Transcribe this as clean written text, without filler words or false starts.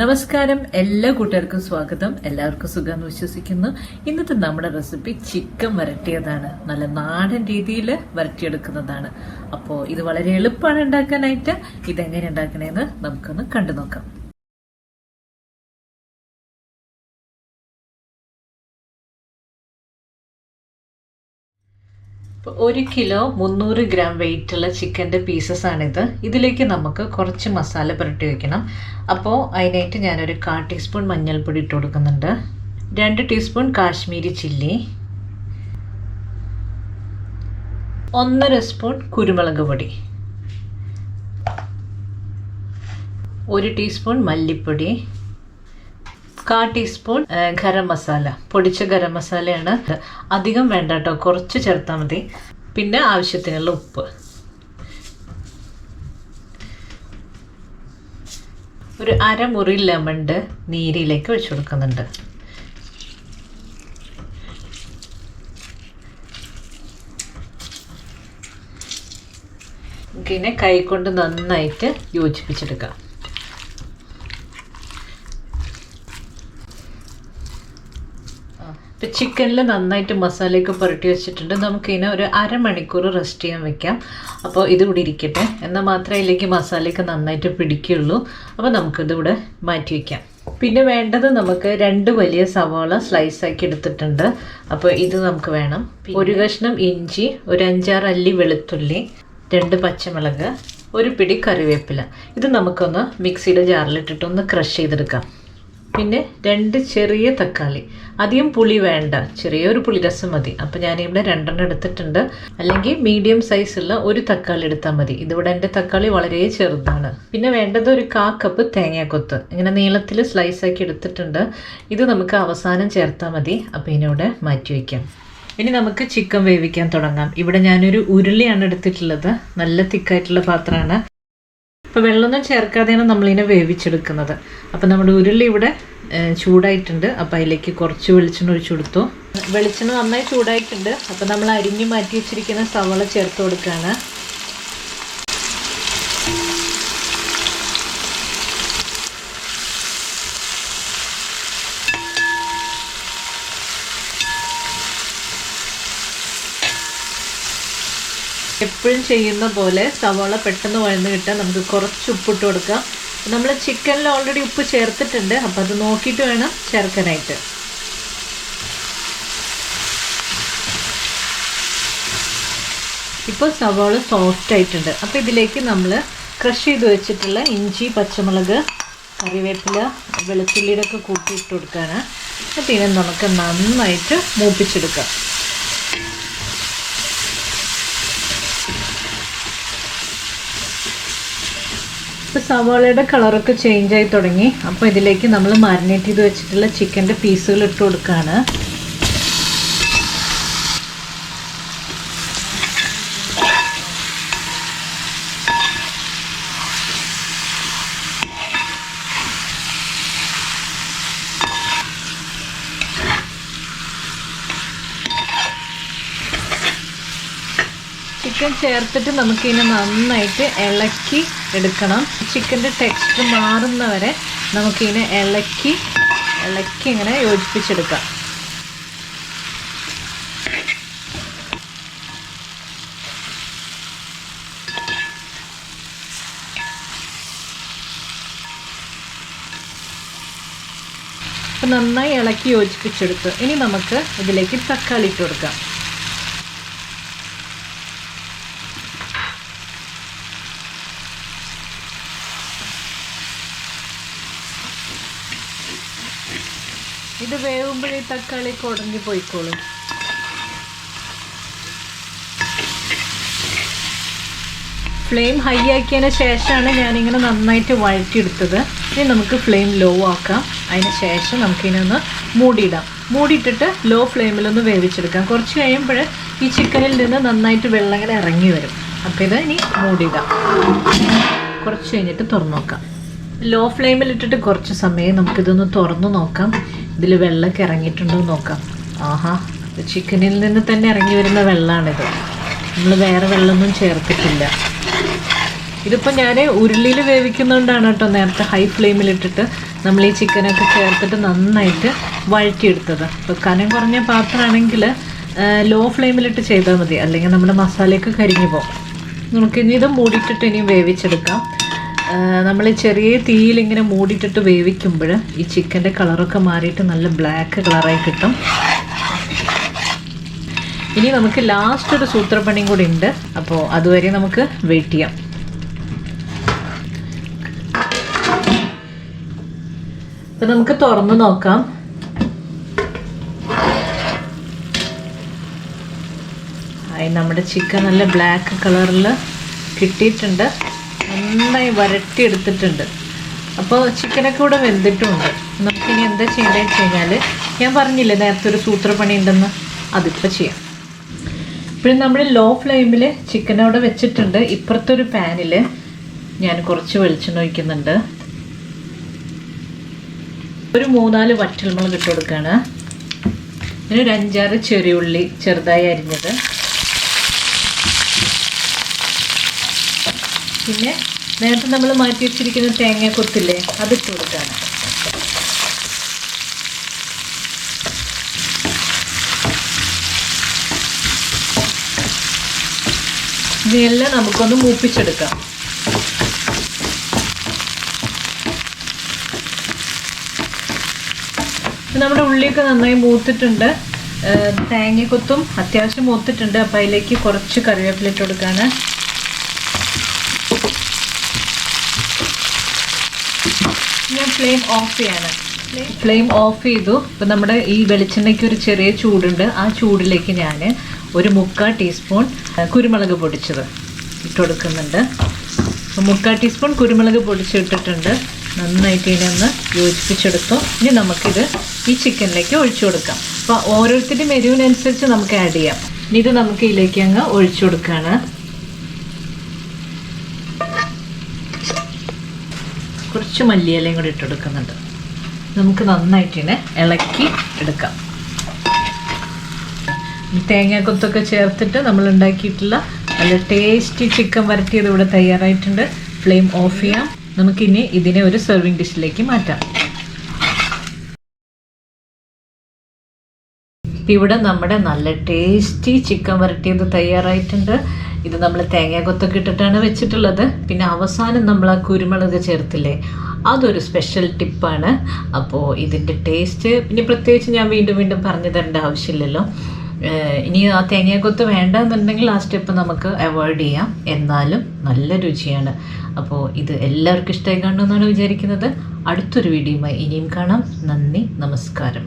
നമസ്കാരം, എല്ലാ കൂട്ടുകാർക്കും സ്വാഗതം. എല്ലാവർക്കും സുഖമെന്ന് വിശ്വസിക്കുന്നു. ഇന്നത്തെ നമ്മുടെ റെസിപ്പി ചിക്കൻ വരട്ടിയതാണ്. നല്ല നാടൻ രീതിയിൽ വരട്ടിയെടുക്കുന്നതാണ്. അപ്പോൾ ഇത് വളരെ എളുപ്പമാണ് ഉണ്ടാക്കാനായിട്ട്. ഇതെങ്ങനെ ഉണ്ടാക്കണേന്ന് നമുക്കൊന്ന് കണ്ടു നോക്കാം. ഇപ്പോൾ 1 കിലോ 300 ഗ്രാം വെയിറ്റുള്ള ചിക്കൻ്റെ പീസസ് ആണിത്. ഇതിലേക്ക് നമുക്ക് കുറച്ച് മസാല പുരട്ടി വയ്ക്കണം. അപ്പോൾ അതിനായിട്ട് ഞാനൊരു 1/4 ടീസ്പൂൺ മഞ്ഞൾപ്പൊടി ഇട്ട് കൊടുക്കുന്നുണ്ട്. 2 ടീസ്പൂൺ കാശ്മീരി ചില്ലി, 1/2 സ്പൂൺ കുരുമുളക് പൊടി, 1 ടീസ്പൂൺ മല്ലിപ്പൊടി, 1/4 ടീസ്പൂൺ ഗരം മസാല, പൊടിച്ച ഗരം മസാലയാണ്. അധികം വേണ്ട കേട്ടോ, കുറച്ച് ചേർത്താൽ മതി. പിന്നെ ആവശ്യത്തിനുള്ള ഉപ്പ്, ഒരു അരമുറി ലെമണിൻ്റെ നീരിലേക്ക് ഒഴിച്ചു കൊടുക്കുന്നുണ്ട്. ഇങ്ങനെ കൈകൊണ്ട് നന്നായിട്ട് യോജിപ്പിച്ചെടുക്കാം. ഇപ്പം ചിക്കനിൽ നന്നായിട്ട് മസാലയൊക്കെ പുരട്ടി വെച്ചിട്ടുണ്ട്. നമുക്കിതിനെ ഒരു അരമണിക്കൂർ റെസ്റ്റ് ചെയ്യാൻ വെക്കാം. അപ്പോൾ ഇതിവിടെ ഇരിക്കട്ടെ. എന്നാൽ മാത്രമേ ഇതിലേക്ക് മസാലയൊക്കെ നന്നായിട്ട് പിടിക്കുകയുള്ളൂ. അപ്പോൾ നമുക്കിതിവിടെ മാറ്റി വയ്ക്കാം. പിന്നെ വേണ്ടത് നമുക്ക് 2 വലിയ സവാള സ്ലൈസാക്കി എടുത്തിട്ടുണ്ട്. അപ്പോൾ ഇത് നമുക്ക് വേണം. 1 കഷ്ണം ഇഞ്ചി, ഒരു 5-6 അല്ലി വെളുത്തുള്ളി, 2 പച്ചമുളക്, 1 പിടി കറിവേപ്പില. ഇത് നമുക്കൊന്ന് മിക്സിയുടെ ജാറിലിട്ടിട്ടൊന്ന് ക്രഷ് ചെയ്തെടുക്കാം. പിന്നെ 2 ചെറിയ തക്കാളി, അധികം പുളി വേണ്ട, ചെറിയൊരു പുളിരസം മതി. അപ്പോൾ ഞാനിവിടെ 2 എടുത്തിട്ടുണ്ട്. അല്ലെങ്കിൽ മീഡിയം സൈസുള്ള 1 തക്കാളി എടുത്താൽ മതി. ഇതിവിടെ എൻ്റെ തക്കാളി വളരെ ചെറുതാണ്. പിന്നെ വേണ്ടത് ഒരു 1/4 കപ്പ് തേങ്ങാക്കൊത്ത്, ഇങ്ങനെ നീളത്തിൽ സ്ലൈസാക്കി എടുത്തിട്ടുണ്ട്. ഇത് നമുക്ക് അവസാനം ചേർത്താൽ മതി. അപ്പോൾ ഇതിനോട് മാറ്റി വയ്ക്കാം. ഇനി നമുക്ക് ചിക്കൻ വേവിക്കാൻ തുടങ്ങാം. ഇവിടെ ഞാനൊരു ഉരുളിയാണ് എടുത്തിട്ടുള്ളത്. നല്ല തിക്കായിട്ടുള്ള പാത്രമാണ്. അപ്പോൾ വെള്ളമൊന്നും ചേർക്കാതെയാണ് നമ്മളിതിനെ വേവിച്ചെടുക്കുന്നത്. അപ്പോൾ നമ്മുടെ ഉരുളി ഇവിടെ ചൂടായിട്ടുണ്ട്. അപ്പോൾ അതിലേക്ക് കുറച്ച് വെളിച്ചെണ്ണ ഒഴിച്ചു കൊടുത്തു. വെളിച്ചെണ്ണ നന്നായി ചൂടായിട്ടുണ്ട്. അപ്പോൾ നമ്മൾ അരിഞ്ഞു മാറ്റി വെച്ചിരിക്കുന്ന സവാള ചേർത്ത് കൊടുക്കുകയാണ്. എപ്പോഴും ചെയ്യുന്ന പോലെ സവാള പെട്ടെന്ന് വഴന്ന് കിട്ടാൻ നമുക്ക് കുറച്ച് ഉപ്പിട്ട് കൊടുക്കാം. നമ്മൾ ചിക്കനിൽ ഓൾറെഡി ഉപ്പ് ചേർത്തിട്ടുണ്ട്. അപ്പോൾ അത് നോക്കിയിട്ട് വേണം ചേർക്കാനായിട്ട്. ഇപ്പോൾ സവാള സോഫ്റ്റ് ആയിട്ടുണ്ട്. അപ്പോൾ ഇതിലേക്ക് നമ്മൾ ക്രഷ് ചെയ്ത് വെച്ചിട്ടുള്ള ഇഞ്ചി, പച്ചമുളക്, കറിവേപ്പില, വെളുത്തുള്ളിയുടെ ഒക്കെ കൂട്ടിയിട്ട് കൊടുക്കുകയാണ്. അപ്പോൾ ഇതിനെ നമുക്ക് നന്നായിട്ട് മൂപ്പിച്ചെടുക്കാം. ഇപ്പോൾ സവാളയുടെ കളറൊക്കെ ചേഞ്ച് ആയി തുടങ്ങി. അപ്പോൾ ഇതിലേക്ക് നമ്മൾ മാരിനേറ്റ് ചെയ്ത് വെച്ചിട്ടുള്ള ചിക്കൻ്റെ പീസുകൾ ഇട്ട് കൊടുക്കുകയാണ്. ചിക്കൻ ചേർത്തിട്ട് നമുക്കിതിനെ നന്നായിട്ട് ഇളക്കി എടുക്കണം. ചിക്കൻ്റെ ടെക്സ്ചർ മാറുന്നവരെ നമുക്കിതിനെ ഇളക്കി ഇങ്ങനെ യോജിപ്പിച്ചെടുക്കാം. അപ്പം നന്നായി ഇളക്കി യോജിപ്പിച്ചെടുത്തു. ഇനി നമുക്ക് ഇതിലേക്ക് തക്കാളി ഇട്ട് കൊടുക്കാം. ഇത് വേവുമ്പോഴേ തക്കാളി കുടഞ്ഞു പോയിക്കോളും. ഫ്ലെയിം ഹൈ ആക്കിയതിന് ശേഷമാണ് ഞാനിങ്ങനെ നന്നായിട്ട് വഴറ്റിയെടുത്തത്. ഇനി നമുക്ക് ഫ്ലെയിം ലോ ആക്കാം. അതിന് ശേഷം നമുക്കിതിനൊന്ന് മൂടിയിടാം. മൂടിയിട്ടിട്ട് ലോ ഫ്ലെയിമിലൊന്ന് വേവിച്ചെടുക്കാം. കുറച്ച് കഴിയുമ്പോൾ ഈ ചിക്കനിൽ നിന്ന് നന്നായിട്ട് വെള്ളം ഇങ്ങനെ ഇറങ്ങി വരും. അപ്പോൾ ഇത് ഇനി മൂടിയിടാം. കുറച്ച് കഴിഞ്ഞിട്ട് തുറന്നു നോക്കാം. ലോ ഫ്ലെയിമിലിട്ടിട്ട് കുറച്ച് സമയം നമുക്കിതൊന്ന് തുറന്നു നോക്കാം. ഇതിൽ വെള്ളമൊക്കെ ഇറങ്ങിയിട്ടുണ്ടോ നോക്കാം. ആഹാ, ചിക്കനിൽ നിന്ന് തന്നെ ഇറങ്ങി വരുന്ന വെള്ളമാണിത്. നമ്മൾ വേറെ വെള്ളമൊന്നും ചേർത്തിട്ടില്ല. ഇതിപ്പോൾ ഞാൻ ഉരുളിയിൽ വേവിക്കുന്നതുകൊണ്ടാണ് കേട്ടോ നേരത്തെ ഹൈ ഫ്ലെയിമിലിട്ടിട്ട് നമ്മൾ ഈ ചിക്കനൊക്കെ ചേർത്തിട്ട് നന്നായിട്ട് വഴറ്റിയെടുത്തത്. ഇപ്പോൾ കനം കുറഞ്ഞ പാത്രമാണെങ്കിൽ ലോ ഫ്ലെയിമിലിട്ട് ചെയ്താൽ മതി, അല്ലെങ്കിൽ നമ്മുടെ മസാലയൊക്കെ കരിഞ്ഞു പോകും. നമുക്കിനി ഇത് മൂടിയിട്ടിട്ട് ഇനി വേവിച്ചെടുക്കാം. നമ്മൾ ചെറിയ തീയിൽ ഇങ്ങനെ മൂടിയിട്ടിട്ട് വേവിക്കുമ്പോൾ ഈ ചിക്കൻ്റെ കളറൊക്കെ മാറിയിട്ട് നല്ല ബ്ലാക്ക് കളറായി കിട്ടും. ഇനി നമുക്ക് ലാസ്റ്റ് ഒരു സൂത്രപ്പണിയും കൂടി ഉണ്ട്, അപ്പോൾ അതുവരെ നമുക്ക് വെയിറ്റ് ചെയ്യാം. അപ്പോൾ നമുക്ക് തുറന്ന് നോക്കാം. നമ്മുടെ ചിക്കൻ നല്ല ബ്ലാക്ക് കളറിൽ കിട്ടിയിട്ടുണ്ട്, നന്നായി വരട്ടിയെടുത്തിട്ടുണ്ട്. അപ്പോൾ ചിക്കനൊക്കെ ഇവിടെ വെന്തിട്ടുമുണ്ട്. നമുക്കിനി എന്താ ചെയ്യേണ്ടതെന്ന് വെച്ച് കഴിഞ്ഞാൽ, ഞാൻ പറഞ്ഞില്ലേ നേരത്തെ ഒരു സൂത്രപ്പണി ഉണ്ടെന്ന്, അതിപ്പോൾ ചെയ്യാം. ഇപ്പോഴും നമ്മൾ ലോ ഫ്ലെയിമിൽ ചിക്കൻ അവിടെ വെച്ചിട്ടുണ്ട്. ഇപ്പുറത്തൊരു പാനിൽ ഞാൻ കുറച്ച് വെളിച്ചെണ്ണ ഒഴിക്കുന്നുണ്ട്. ഒരു 3-4 വറ്റൽമുളക് ഇട്ട് കൊടുക്കുകയാണ്. പിന്നെ ഒരു 5-6 ചെറിയുള്ളി ചെറുതായി അരിഞ്ഞത്, പിന്നെ നേരത്തെ നമ്മൾ മാറ്റി വെച്ചിരിക്കുന്ന തേങ്ങാക്കൊത്തില്ലേ അതിട്ട് കൊടുക്കുകയാണ്. ഇതെല്ലാം നമുക്കൊന്ന് മൂപ്പിച്ചെടുക്കാം. നമ്മുടെ ഉള്ളിയൊക്കെ നന്നായി മൂത്തിട്ടുണ്ട്, തേങ്ങക്കൊത്തും അത്യാവശ്യം മൂത്തിട്ടുണ്ട്. അപ്പം അതിലേക്ക് കുറച്ച് കറിവേപ്പില ഇട്ട് കൊടുക്കുകയാണ്. ഞാൻ ഫ്ലെയിം ഓഫ് ചെയ്യാണ്. ഫ്ലെയിം ഓഫ് ചെയ്തു. ഇപ്പം നമ്മുടെ ഈ വെളിച്ചെണ്ണയ്ക്ക് ഒരു ചെറിയ ചൂടുണ്ട്. ആ ചൂടിലേക്ക് ഞാൻ ഒരു 3/4 ടീസ്പൂൺ കുരുമുളക് പൊടിച്ചത് ഇട്ട് കൊടുക്കുന്നുണ്ട്. 3/4 ടീസ്പൂൺ കുരുമുളക് പൊടിച്ചിട്ടിട്ടുണ്ട്. നന്നായിട്ട് ഇതിനെ ഒന്ന് യോജിപ്പിച്ചെടുത്തു. ഇനി നമുക്കിത് ഈ ചിക്കനിലേക്ക് ഒഴിച്ചു കൊടുക്കാം. അപ്പോൾ ഓരോരുത്തരുടെയും എരിവിനനുസരിച്ച് നമുക്ക് ആഡ് ചെയ്യാം. ഇനി ഇത് നമുക്ക് ഇതിലേക്ക് അങ്ങ് ഒഴിച്ചു കൊടുക്കുകയാണ്. കുറച്ച് മല്ലിയിലയും കൂടി ഇട്ട് കൊടുക്കുന്നുണ്ട്. നമുക്ക് നന്നായിട്ട് ഇതിനെ ഇളക്കി എടുക്കാം. തേങ്ങാക്കൊത്തൊക്കെ ചേർത്തിട്ട് നമ്മൾ ഉണ്ടാക്കിയിട്ടുള്ള നല്ല ടേസ്റ്റി ചിക്കൻ വരട്ടിയത് ഇവിടെ തയ്യാറായിട്ടുണ്ട്. ഫ്ലെയിം ഓഫ് ചെയ്യാം. നമുക്കിനി ഇതിനെ ഒരു സെർവിങ് ഡിഷിലേക്ക് മാറ്റാം. ഇവിടെ നമ്മുടെ നല്ല ടേസ്റ്റി ചിക്കൻ വരട്ടിയത് തയ്യാറായിട്ടുണ്ട്. ഇത് നമ്മൾ തേങ്ങാക്കൊത്തൊക്കെ ഇട്ടിട്ടാണ് വെച്ചിട്ടുള്ളത്. പിന്നെ അവസാനം നമ്മൾ ആ കുരുമുളക് ചേർത്തില്ലേ, അതൊരു സ്പെഷ്യൽ ടിപ്പാണ്. അപ്പോൾ ഇതിൻ്റെ ടേസ്റ്റ് പിന്നെ പ്രത്യേകിച്ച് ഞാൻ വീണ്ടും വീണ്ടും പറഞ്ഞു തരേണ്ട ആവശ്യമില്ലല്ലോ. ഇനി ആ തേങ്ങാക്കൊത്ത് വേണ്ടെന്നുണ്ടെങ്കിൽ ആ സ്റ്റെപ്പ് നമുക്ക് അവോയ്ഡ് ചെയ്യാം. എന്നാലും നല്ല രുചിയാണ്. അപ്പോൾ ഇത് എല്ലാവർക്കും ഇഷ്ടമായി കാണുമെന്നാണ് വിചാരിക്കുന്നത്. അടുത്തൊരു വീഡിയോയുമായി ഇനിയും കാണാം. നന്ദി, നമസ്കാരം.